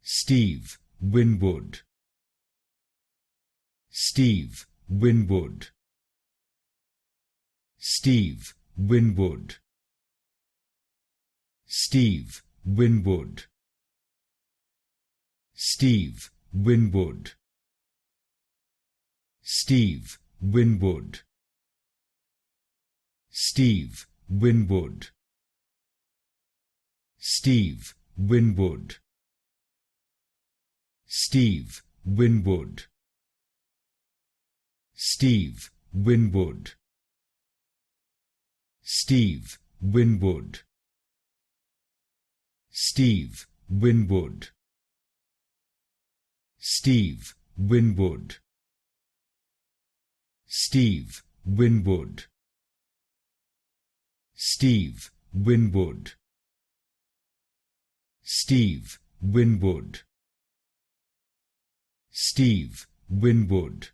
Steve Winwood, Steve Winwood, Steve Winwood, Steve Winwood, Steve Winwood, Steve Winwood, Steve Winwood, Steve Winwood, Steve Winwood, Steve Winwood, Steve Winwood, Steve Winwood, Steve Winwood, Steve Winwood, Steve Winwood, Steve Winwood, Steve Winwood,